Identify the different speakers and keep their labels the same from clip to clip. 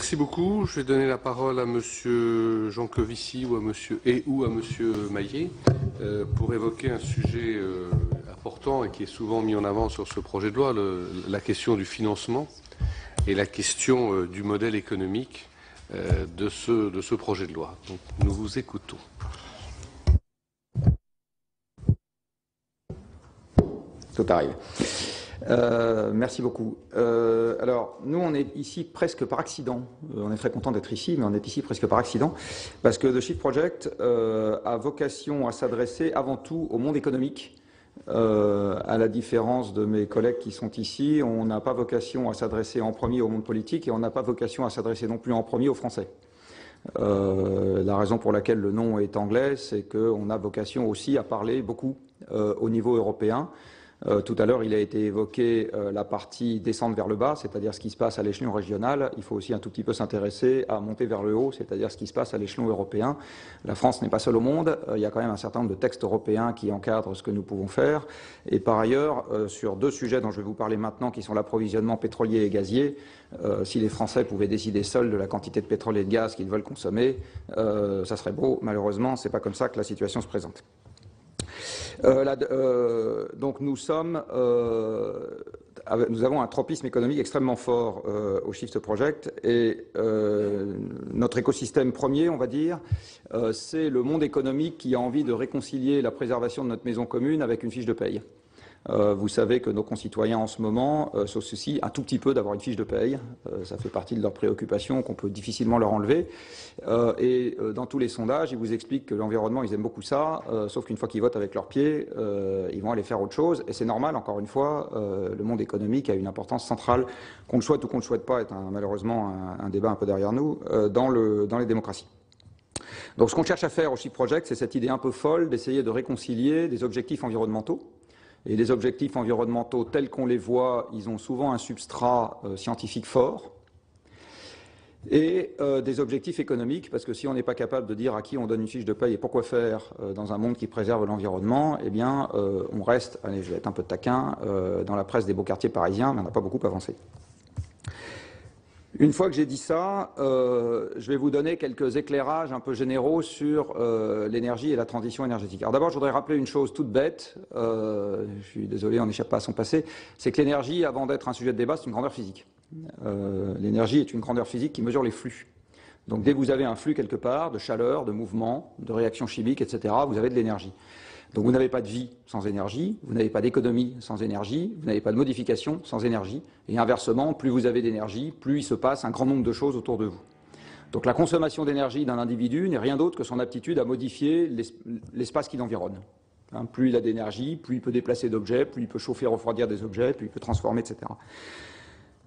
Speaker 1: Merci beaucoup. Je vais donner la parole à Monsieur Jancovici ou à Monsieur Maillet pour évoquer un sujet important et qui est souvent mis en avant sur ce projet de loi, la question du financement et la question du modèle économique de ce projet de loi. Donc, nous vous écoutons.
Speaker 2: Tout arrive. Merci beaucoup. Alors, nous, on est ici presque par accident. On est très content d'être ici, mais on est ici presque par accident, parce que The Shift Project a vocation à s'adresser avant tout au monde économique. À la différence de mes collègues qui sont ici, on n'a pas vocation à s'adresser en premier au monde politique et on n'a pas vocation à s'adresser non plus en premier aux Français. La raison pour laquelle le nom est anglais, c'est qu'on a vocation aussi à parler beaucoup au niveau européen. Tout à l'heure, il a été évoqué la partie descendre vers le bas, c'est-à-dire ce qui se passe à l'échelon régional. Il faut aussi un tout petit peu s'intéresser à monter vers le haut, c'est-à-dire ce qui se passe à l'échelon européen. La France n'est pas seule au monde. Il y a quand même un certain nombre de textes européens qui encadrent ce que nous pouvons faire. Et par ailleurs, sur deux sujets dont je vais vous parler maintenant, qui sont l'approvisionnement pétrolier et gazier, si les Français pouvaient décider seuls de la quantité de pétrole et de gaz qu'ils veulent consommer, ça serait beau. Malheureusement, c'est pas comme ça que la situation se présente. Donc nous avons un tropisme économique extrêmement fort au Shift Project et notre écosystème premier, on va dire, c'est le monde économique qui a envie de réconcilier la préservation de notre maison commune avec une fiche de paye. Vous savez que nos concitoyens en ce moment se soucient un tout petit peu d'avoir une fiche de paye. Ça fait partie de leurs préoccupations qu'on peut difficilement leur enlever. Et dans tous les sondages, ils vous expliquent que l'environnement, ils aiment beaucoup ça, sauf qu'une fois qu'ils votent avec leurs pieds, ils vont aller faire autre chose. Et c'est normal, encore une fois, le monde économique a une importance centrale, qu'on le souhaite ou qu'on ne le souhaite pas, est malheureusement un débat un peu derrière nous, dans les démocraties. Donc ce qu'on cherche à faire au Shift Project, c'est cette idée un peu folle d'essayer de réconcilier des objectifs environnementaux. Et les objectifs environnementaux tels qu'on les voit, ils ont souvent un substrat scientifique fort. Et des objectifs économiques, parce que si on n'est pas capable de dire à qui on donne une fiche de paye et pourquoi faire dans un monde qui préserve l'environnement, eh bien on reste, allez, je vais être un peu taquin, dans la presse des beaux quartiers parisiens, mais on n'a pas beaucoup avancé. Une fois que j'ai dit ça, je vais vous donner quelques éclairages un peu généraux sur l'énergie et la transition énergétique. Alors d'abord, je voudrais rappeler une chose toute bête, je suis désolé, on n'échappe pas à son passé, c'est que l'énergie, avant d'être un sujet de débat, c'est une grandeur physique. L'énergie est une grandeur physique qui mesure les flux. Donc dès que vous avez un flux quelque part, de chaleur, de mouvement, de réaction chimique, etc., vous avez de l'énergie. Donc vous n'avez pas de vie sans énergie, vous n'avez pas d'économie sans énergie, vous n'avez pas de modification sans énergie. Et inversement, plus vous avez d'énergie, plus il se passe un grand nombre de choses autour de vous. Donc la consommation d'énergie d'un individu n'est rien d'autre que son aptitude à modifier l'espace qui l'environne. Plus il a d'énergie, plus il peut déplacer d'objets, plus il peut chauffer, refroidir des objets, plus il peut transformer, etc.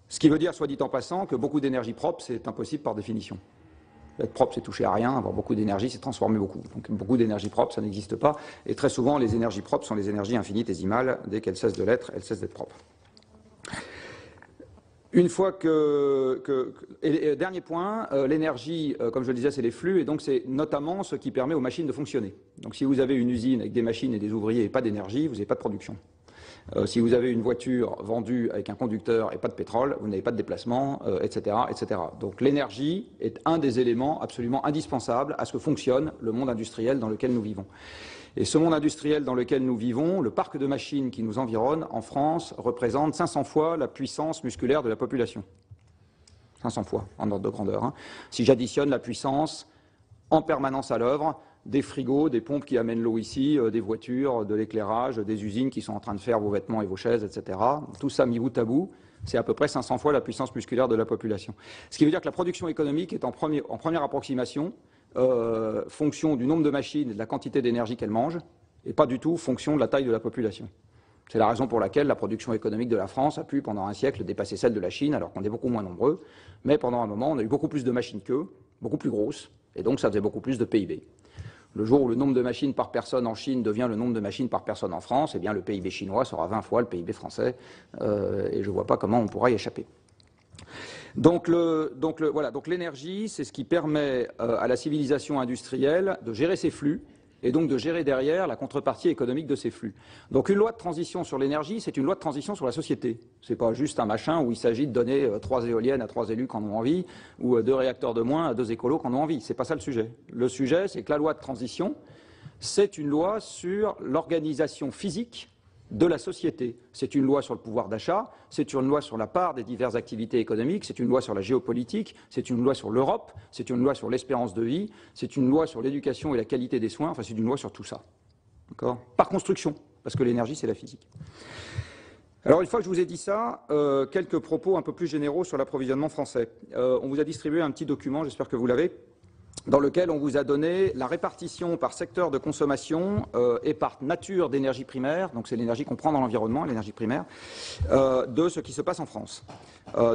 Speaker 2: Ce qui veut dire, soit dit en passant, que beaucoup d'énergie propre, c'est impossible par définition. Être propre, c'est toucher à rien. Avoir beaucoup d'énergie, c'est transformer beaucoup. Donc beaucoup d'énergie propre, ça n'existe pas. Et très souvent, les énergies propres sont les énergies infinitésimales. Dès qu'elles cessent de l'être, elles cessent d'être propres. Une fois et dernier point, l'énergie, comme je le disais, c'est les flux, et donc c'est notamment ce qui permet aux machines de fonctionner. Donc si vous avez une usine avec des machines et des ouvriers et pas d'énergie, vous n'avez pas de production. Si vous avez une voiture vendue avec un conducteur et pas de pétrole, vous n'avez pas de déplacement, etc., etc. Donc l'énergie est un des éléments absolument indispensables à ce que fonctionne le monde industriel dans lequel nous vivons. Et ce monde industriel dans lequel nous vivons, le parc de machines qui nous environne en France représente 500 fois la puissance musculaire de la population. 500 fois, en ordre de grandeur. Si j'additionne la puissance en permanence à l'œuvre, des frigos, des pompes qui amènent l'eau ici, des voitures, de l'éclairage, des usines qui sont en train de faire vos vêtements et vos chaises, etc. Tout ça mis bout à bout, c'est à peu près 500 fois la puissance musculaire de la population. Ce qui veut dire que la production économique est en première approximation fonction du nombre de machines et de la quantité d'énergie qu'elles mangent, et pas du tout fonction de la taille de la population. C'est la raison pour laquelle la production économique de la France a pu, pendant un siècle, dépasser celle de la Chine, alors qu'on est beaucoup moins nombreux. Mais pendant un moment, on a eu beaucoup plus de machines qu'eux, beaucoup plus grosses, et donc ça faisait beaucoup plus de PIB. Le jour où le nombre de machines par personne en Chine devient le nombre de machines par personne en France, eh bien le PIB chinois sera 20 fois le PIB français, et je ne vois pas comment on pourra y échapper. Donc l'énergie, c'est ce qui permet à la civilisation industrielle de gérer ses flux et donc de gérer derrière la contrepartie économique de ces flux. Donc une loi de transition sur l'énergie, c'est une loi de transition sur la société. Ce n'est pas juste un machin où il s'agit de donner 3 éoliennes à 3 élus qui en ont envie, ou 2 réacteurs de moins à 2 écolos qui en ont envie. Ce n'est pas ça le sujet. Le sujet, c'est que la loi de transition, c'est une loi sur l'organisation physique de la société. C'est une loi sur le pouvoir d'achat, c'est une loi sur la part des diverses activités économiques, c'est une loi sur la géopolitique, c'est une loi sur l'Europe, c'est une loi sur l'espérance de vie, c'est une loi sur l'éducation et la qualité des soins, enfin c'est une loi sur tout ça. D'accord ? Par construction, parce que l'énergie c'est la physique. Alors une fois que je vous ai dit ça, quelques propos un peu plus généraux sur l'approvisionnement français. On vous a distribué un petit document, j'espère que vous l'avez, dans lequel on vous a donné la répartition par secteur de consommation et par nature d'énergie primaire, donc c'est l'énergie qu'on prend dans l'environnement, l'énergie primaire, de ce qui se passe en France.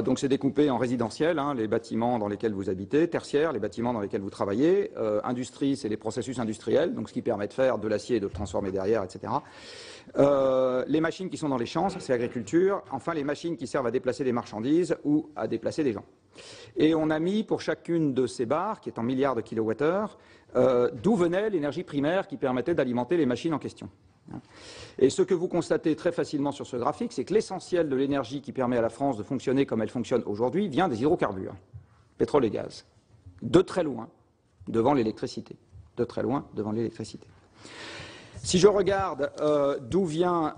Speaker 2: Donc c'est découpé en résidentiel, hein, les bâtiments dans lesquels vous habitez, tertiaire, les bâtiments dans lesquels vous travaillez, industrie, c'est les processus industriels, donc ce qui permet de faire de l'acier et de le transformer derrière, etc. Les machines qui sont dans les champs, c'est l'agriculture, enfin les machines qui servent à déplacer des marchandises ou à déplacer des gens. Et on a mis pour chacune de ces barres, qui est en milliards de kilowattheures, d'où venait l'énergie primaire qui permettait d'alimenter les machines en question. Et ce que vous constatez très facilement sur ce graphique, c'est que l'essentiel de l'énergie qui permet à la France de fonctionner comme elle fonctionne aujourd'hui vient des hydrocarbures, pétrole et gaz, de très loin devant l'électricité. De très loin devant l'électricité. Si je regarde d'où vient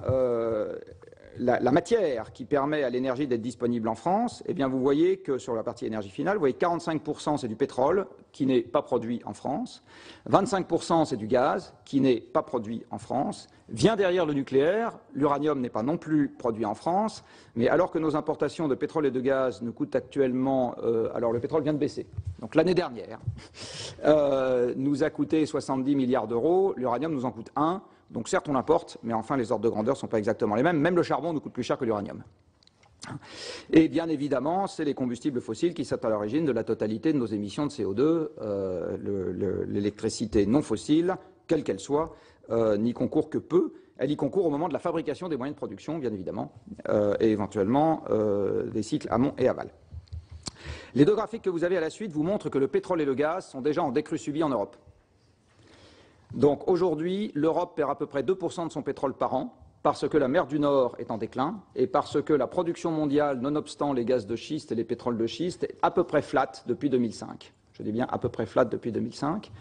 Speaker 2: la matière qui permet à l'énergie d'être disponible en France, eh bien vous voyez que sur la partie énergie finale, vous voyez 45% c'est du pétrole qui n'est pas produit en France, 25% c'est du gaz qui n'est pas produit en France, vient derrière le nucléaire, l'uranium n'est pas non plus produit en France, mais alors que nos importations de pétrole et de gaz nous coûtent actuellement, alors le pétrole vient de baisser, donc l'année dernière, nous a coûté 70 milliards d'euros, l'uranium nous en coûte 1. Donc certes on l'importe, mais enfin les ordres de grandeur ne sont pas exactement les mêmes. Même le charbon nous coûte plus cher que l'uranium. Et bien évidemment, c'est les combustibles fossiles qui sont à l'origine de la totalité de nos émissions de CO2. L'électricité non fossile, quelle qu'elle soit, n'y concourt que peu. Elle y concourt au moment de la fabrication des moyens de production, bien évidemment, et éventuellement des cycles amont et aval. Les deux graphiques que vous avez à la suite vous montrent que le pétrole et le gaz sont déjà en décrue subie en Europe. Donc aujourd'hui, l'Europe perd à peu près 2% de son pétrole par an parce que la mer du Nord est en déclin et parce que la production mondiale, nonobstant les gaz de schiste et les pétroles de schiste, est à peu près flat depuis 2005. Je dis bien à peu près flat depuis 2005.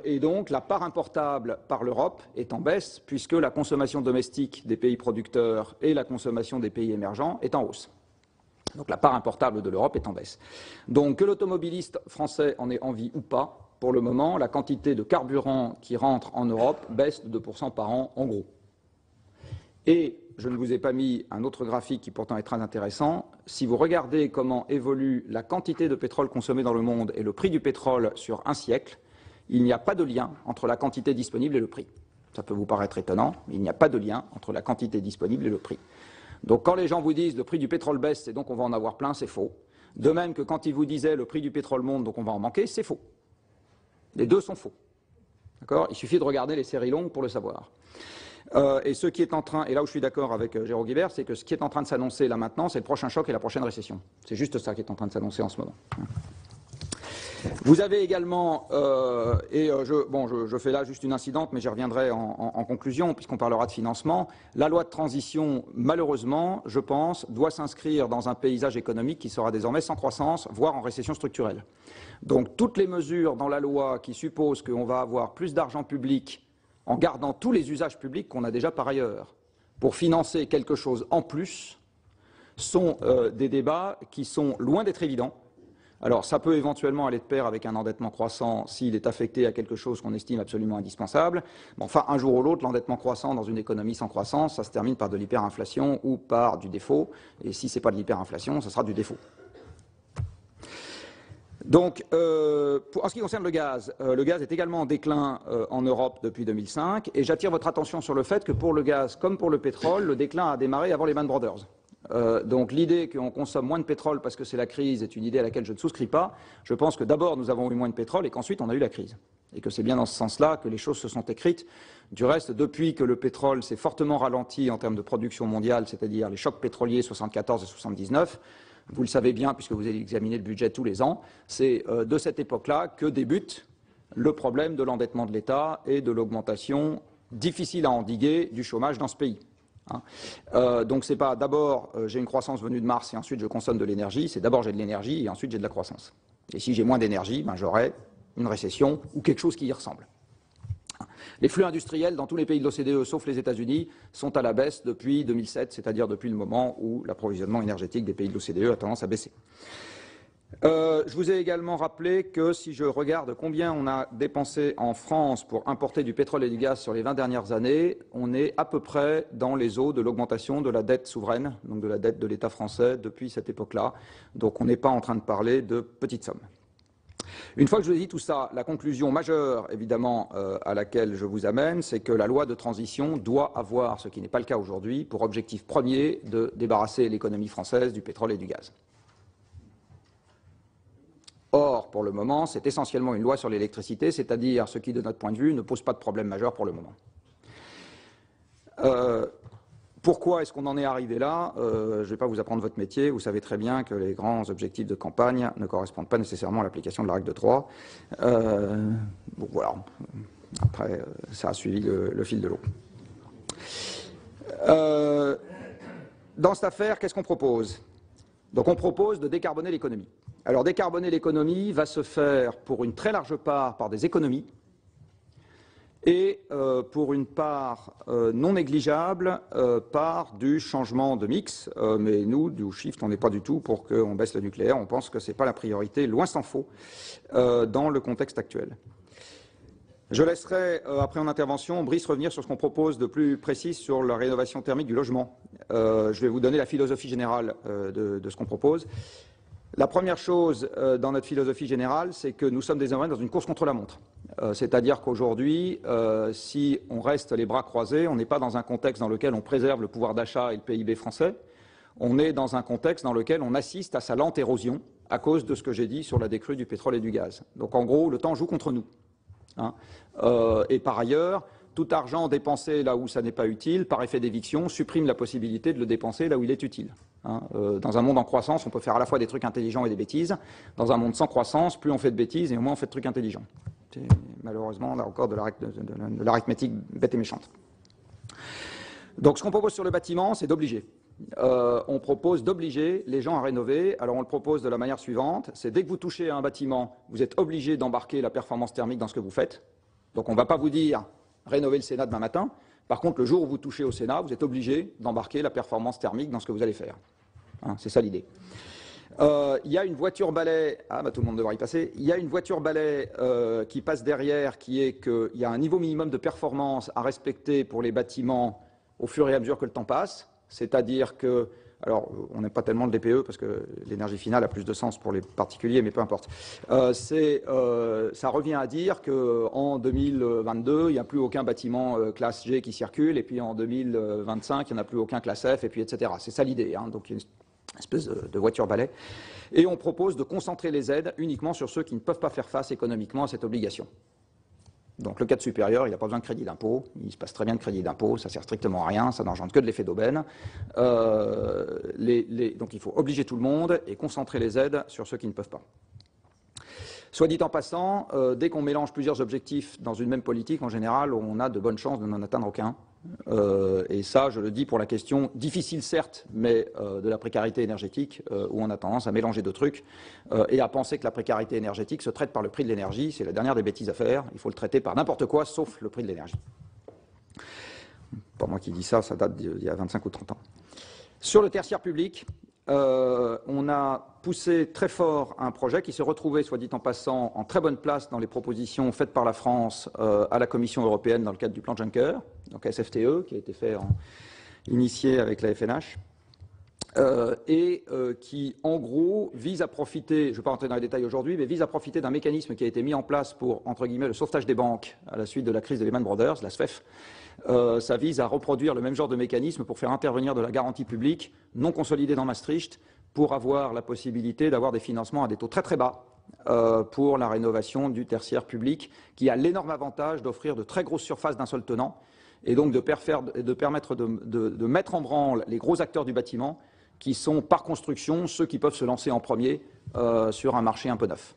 Speaker 2: Et donc la part importable par l'Europe est en baisse puisque la consommation domestique des pays producteurs et la consommation des pays émergents est en hausse. Donc la part importable de l'Europe est en baisse. Donc que l'automobiliste français en ait envie ou pas, pour le moment, la quantité de carburant qui rentre en Europe baisse de 2% par an, en gros. Et je ne vous ai pas mis un autre graphique qui pourtant est très intéressant. Si vous regardez comment évolue la quantité de pétrole consommée dans le monde et le prix du pétrole sur un siècle, il n'y a pas de lien entre la quantité disponible et le prix. Ça peut vous paraître étonnant, mais il n'y a pas de lien entre la quantité disponible et le prix. Donc quand les gens vous disent le prix du pétrole baisse et donc on va en avoir plein, c'est faux. De même que quand ils vous disaient le prix du pétrole monte donc on va en manquer, c'est faux. Les deux sont faux. D'accord ? Il suffit de regarder les séries longues pour le savoir. Et ce qui est en train, et là où je suis d'accord avec Jérôme Guibert, c'est que ce qui est en train de s'annoncer là maintenant, c'est le prochain choc et la prochaine récession. C'est juste ça qui est en train de s'annoncer en ce moment. Vous avez également, je fais là juste une incidente, mais j'y reviendrai en conclusion, puisqu'on parlera de financement. La loi de transition, malheureusement, je pense, doit s'inscrire dans un paysage économique qui sera désormais sans croissance, voire en récession structurelle. Donc toutes les mesures dans la loi qui supposent qu'on va avoir plus d'argent public en gardant tous les usages publics qu'on a déjà par ailleurs pour financer quelque chose en plus sont des débats qui sont loin d'être évidents. Alors ça peut éventuellement aller de pair avec un endettement croissant s'il est affecté à quelque chose qu'on estime absolument indispensable. Mais enfin, un jour ou l'autre, l'endettement croissant dans une économie sans croissance, ça se termine par de l'hyperinflation ou par du défaut. Et si ce n'est pas de l'hyperinflation, ça sera du défaut. Donc, en ce qui concerne le gaz est également en déclin en Europe depuis 2005. Et j'attire votre attention sur le fait que pour le gaz comme pour le pétrole, le déclin a démarré avant Lehman Brothers. Donc l'idée qu'on consomme moins de pétrole parce que c'est la crise est une idée à laquelle je ne souscris pas. Je pense que d'abord nous avons eu moins de pétrole et qu'ensuite on a eu la crise. Et que c'est bien dans ce sens-là que les choses se sont écrites. Du reste, depuis que le pétrole s'est fortement ralenti en termes de production mondiale, c'est-à-dire les chocs pétroliers 74 et 79, vous le savez bien puisque vous allez examiner le budget tous les ans, c'est de cette époque-là que débute le problème de l'endettement de l'État et de l'augmentation difficile à endiguer du chômage dans ce pays. Donc c'est pas d'abord j'ai une croissance venue de Mars et ensuite je consomme de l'énergie, c'est d'abord j'ai de l'énergie et ensuite j'ai de la croissance. Et si j'ai moins d'énergie, ben, j'aurai une récession ou quelque chose qui y ressemble. Les flux industriels dans tous les pays de l'OCDE, sauf les États-Unis, sont à la baisse depuis 2007, c'est-à-dire depuis le moment où l'approvisionnement énergétique des pays de l'OCDE a tendance à baisser. Je vous ai également rappelé que si je regarde combien on a dépensé en France pour importer du pétrole et du gaz sur les 20 dernières années, on est à peu près dans les eaux de l'augmentation de la dette souveraine, donc de la dette de l'État français depuis cette époque-là. Donc on n'est pas en train de parler de petites sommes. Une fois que je vous ai dit tout ça, la conclusion majeure, évidemment, à laquelle je vous amène, c'est que la loi de transition doit avoir, ce qui n'est pas le cas aujourd'hui, pour objectif premier de débarrasser l'économie française du pétrole et du gaz. Or, pour le moment, c'est essentiellement une loi sur l'électricité, c'est-à-dire ce qui, de notre point de vue, ne pose pas de problème majeur pour le moment. Pourquoi est-ce qu'on en est arrivé là? Je ne vais pas vous apprendre votre métier, vous savez très bien que les grands objectifs de campagne ne correspondent pas nécessairement à l'application de la règle de 3. Bon, voilà. Après, ça a suivi le fil de l'eau. Dans cette affaire, qu'est-ce qu'on propose? Donc on propose de décarboner l'économie. Alors décarboner l'économie va se faire pour une très large part par des économies et pour une part non négligeable par du changement de mix. Mais nous, du Shift, on n'est pas du tout pour qu'on baisse le nucléaire. On pense que ce n'est pas la priorité, loin s'en faut, dans le contexte actuel. Je laisserai, après mon intervention, Brice revenir sur ce qu'on propose de plus précis sur la rénovation thermique du logement. Je vais vous donner la philosophie générale de ce qu'on propose. La première chose dans notre philosophie générale, c'est que nous sommes désormais dans une course contre la montre. C'est-à-dire qu'aujourd'hui, si on reste les bras croisés, on n'est pas dans un contexte dans lequel on préserve le pouvoir d'achat et le PIB français. On est dans un contexte dans lequel on assiste à sa lente érosion à cause de ce que j'ai dit sur la décrue du pétrole et du gaz. Donc en gros, le temps joue contre nous. Et par ailleurs, tout argent dépensé là où ça n'est pas utile, par effet d'éviction, supprime la possibilité de le dépenser là où il est utile. Dans un monde en croissance, on peut faire à la fois des trucs intelligents et des bêtises. Dans un monde sans croissance, plus on fait de bêtises et moins on fait de trucs intelligents. C'est malheureusement là encore de l'arithmétique bête et méchante. Donc ce qu'on propose sur le bâtiment, c'est d'obliger. On propose d'obliger les gens à rénover. Alors on le propose de la manière suivante, c'est dès que vous touchez à un bâtiment, vous êtes obligé d'embarquer la performance thermique dans ce que vous faites. Donc on ne va pas vous dire rénover le Sénat demain matin. Par contre, le jour où vous touchez au Sénat, vous êtes obligé d'embarquer la performance thermique dans ce que vous allez faire. C'est ça l'idée. Il y a une voiture balai, tout le monde devra y passer, il y a une voiture balai qui passe derrière, qui est qu'il y a un niveau minimum de performance à respecter pour les bâtiments au fur et à mesure que le temps passe. C'est-à-dire que, alors on n'aime pas tellement le DPE parce que l'énergie finale a plus de sens pour les particuliers, mais peu importe. Ça revient à dire qu'en 2022, il n'y a plus aucun bâtiment classe G qui circule, et puis en 2025, il n'y en a plus aucun classe F, et puis etc. C'est ça l'idée, donc il y a une espèce de voiture balai. Et on propose de concentrer les aides uniquement sur ceux qui ne peuvent pas faire face économiquement à cette obligation. Donc le cadre supérieur, il n'a pas besoin de crédit d'impôt, il se passe très bien de crédit d'impôt, ça ne sert strictement à rien, ça n'engendre que de l'effet d'aubaine. Donc il faut obliger tout le monde et concentrer les aides sur ceux qui ne peuvent pas. Soit dit en passant, dès qu'on mélange plusieurs objectifs dans une même politique, en général, on a de bonnes chances de n'en atteindre aucun. Et ça, je le dis pour la question difficile certes, mais de la précarité énergétique, où on a tendance à mélanger deux trucs et à penser que la précarité énergétique se traite par le prix de l'énergie. C'est la dernière des bêtises à faire. Il faut le traiter par n'importe quoi, sauf le prix de l'énergie. Pas moi qui dis ça, ça date d'il y a 25 ou 30 ans. Sur le tertiaire public, on a poussé très fort un projet qui s'est retrouvé, soit dit en passant, en très bonne place dans les propositions faites par la France à la Commission européenne dans le cadre du plan Juncker, donc SFTE, qui a été fait initié avec la FNH, qui, en gros, vise à profiter, je ne vais pas rentrer dans les détails aujourd'hui, mais vise à profiter d'un mécanisme qui a été mis en place pour, entre guillemets, le sauvetage des banques à la suite de la crise des Lehman Brothers, la SFEF. Ça vise à reproduire le même genre de mécanisme pour faire intervenir de la garantie publique non consolidée dans Maastricht pour avoir la possibilité d'avoir des financements à des taux très très bas pour la rénovation du tertiaire public, qui a l'énorme avantage d'offrir de très grosses surfaces d'un seul tenant et donc de permettre de mettre en branle les gros acteurs du bâtiment qui sont par construction ceux qui peuvent se lancer en premier sur un marché un peu neuf.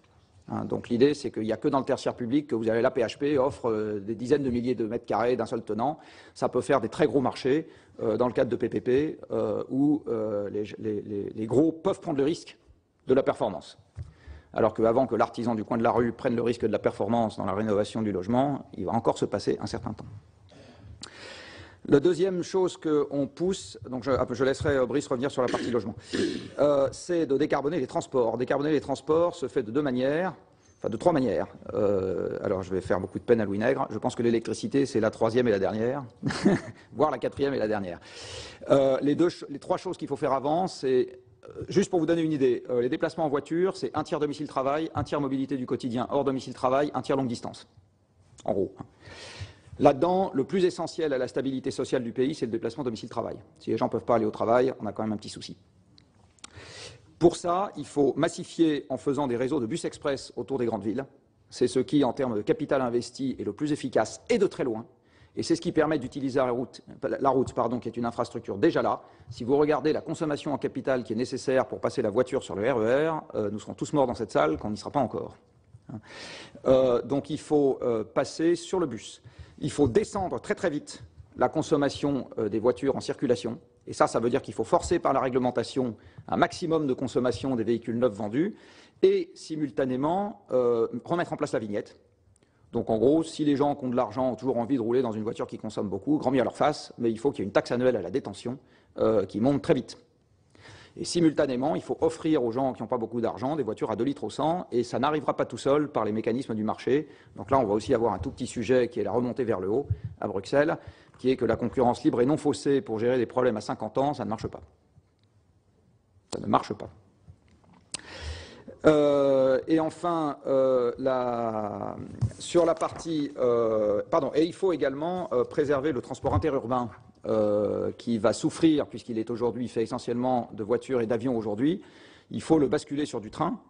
Speaker 2: Hein, donc l'idée, c'est qu'il n'y a que dans le tertiaire public que vous avez l'APHP offre des dizaines de milliers de mètres carrés d'un seul tenant. Ça peut faire des très gros marchés dans le cadre de PPP où les gros peuvent prendre le risque de la performance. Alors qu'avant que l'artisan du coin de la rue prenne le risque de la performance dans la rénovation du logement, il va encore se passer un certain temps. La deuxième chose qu'on pousse, donc je laisserai Brice revenir sur la partie logement, c'est de décarboner les transports. Décarboner les transports se fait de deux manières, enfin de trois manières. Alors je vais faire beaucoup de peine à Louis Nègre. Je pense que l'électricité, c'est la troisième et la dernière, voire la quatrième et la dernière. Les trois choses qu'il faut faire avant, c'est, juste pour vous donner une idée, les déplacements en voiture, c'est un tiers domicile-travail, un tiers mobilité du quotidien hors domicile-travail, un tiers longue distance, en gros. Là-dedans, le plus essentiel à la stabilité sociale du pays, c'est le déplacement domicile-travail. Si les gens ne peuvent pas aller au travail, on a quand même un petit souci. Pour ça, il faut massifier en faisant des réseaux de bus express autour des grandes villes. C'est ce qui, en termes de capital investi, est le plus efficace et de très loin. Et c'est ce qui permet d'utiliser la route, qui est une infrastructure déjà là. Si vous regardez la consommation en capital qui est nécessaire pour passer la voiture sur le RER, nous serons tous morts dans cette salle quand on n'y sera pas encore. Donc il faut passer sur le bus. Il faut descendre très très vite la consommation des voitures en circulation. Et ça veut dire qu'il faut forcer par la réglementation un maximum de consommation des véhicules neufs vendus et simultanément remettre en place la vignette. Donc en gros, si les gens qui ont de l'argent ont toujours envie de rouler dans une voiture qui consomme beaucoup, grand bien à leur face, mais il faut qu'il y ait une taxe annuelle à la détention qui monte très vite. Et simultanément, il faut offrir aux gens qui n'ont pas beaucoup d'argent des voitures à 2 litres au 100, et ça n'arrivera pas tout seul par les mécanismes du marché. Donc là, on va aussi avoir un tout petit sujet qui est la remontée vers le haut à Bruxelles, qui est que la concurrence libre et non faussée pour gérer des problèmes à 50 ans, ça ne marche pas. Ça ne marche pas. Et enfin, sur la partie... et il faut également préserver le transport interurbain qui va souffrir, puisqu'il est aujourd'hui fait essentiellement de voitures et d'avions aujourd'hui. Il faut le basculer sur du train,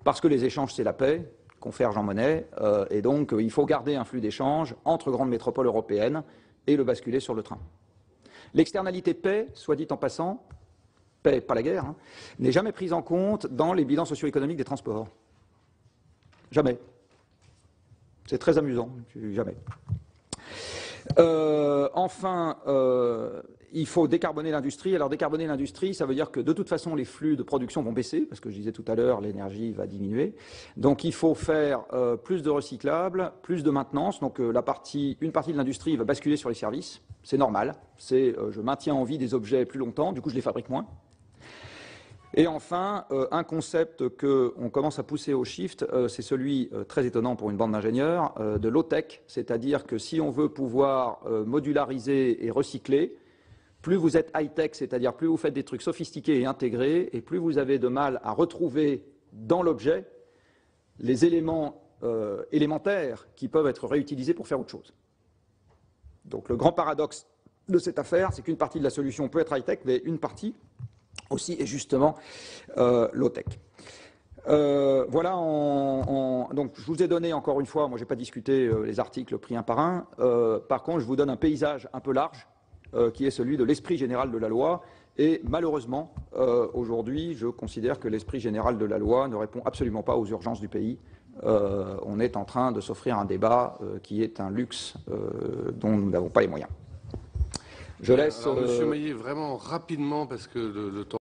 Speaker 2: parce que les échanges, c'est la paix, confère Jean Monnet, et donc il faut garder un flux d'échanges entre grandes métropoles européennes et le basculer sur le train. L'externalité paix, soit dit en passant, paix, pas la guerre, hein, n'est jamais prise en compte dans les bilans socio-économiques des transports. Jamais. C'est très amusant, jamais. Enfin, il faut décarboner l'industrie. Alors décarboner l'industrie, ça veut dire que de toute façon les flux de production vont baisser, parce que je disais tout à l'heure, l'énergie va diminuer. Donc il faut faire plus de recyclables, plus de maintenance. Donc une partie de l'industrie va basculer sur les services. C'est normal. C'est je maintiens en vie des objets plus longtemps, du coup je les fabrique moins. Et enfin, un concept qu'on commence à pousser au shift, c'est celui très étonnant pour une bande d'ingénieurs, de low-tech, c'est-à-dire que si on veut pouvoir modulariser et recycler, plus vous êtes high-tech, c'est-à-dire plus vous faites des trucs sophistiqués et intégrés, et plus vous avez de mal à retrouver dans l'objet les éléments élémentaires qui peuvent être réutilisés pour faire autre chose. Donc le grand paradoxe de cette affaire, c'est qu'une partie de la solution peut être high-tech, mais une partie aussi est justement low-tech. Voilà, donc je vous ai donné encore une fois, moi je n'ai pas discuté les articles pris un par un, par contre je vous donne un paysage un peu large qui est celui de l'esprit général de la loi, et malheureusement aujourd'hui je considère que l'esprit général de la loi ne répond absolument pas aux urgences du pays. On est en train de s'offrir un débat qui est un luxe dont nous n'avons pas les moyens. Je laisse...
Speaker 1: Alors, Monsieur Maillet, vraiment rapidement, parce que le temps...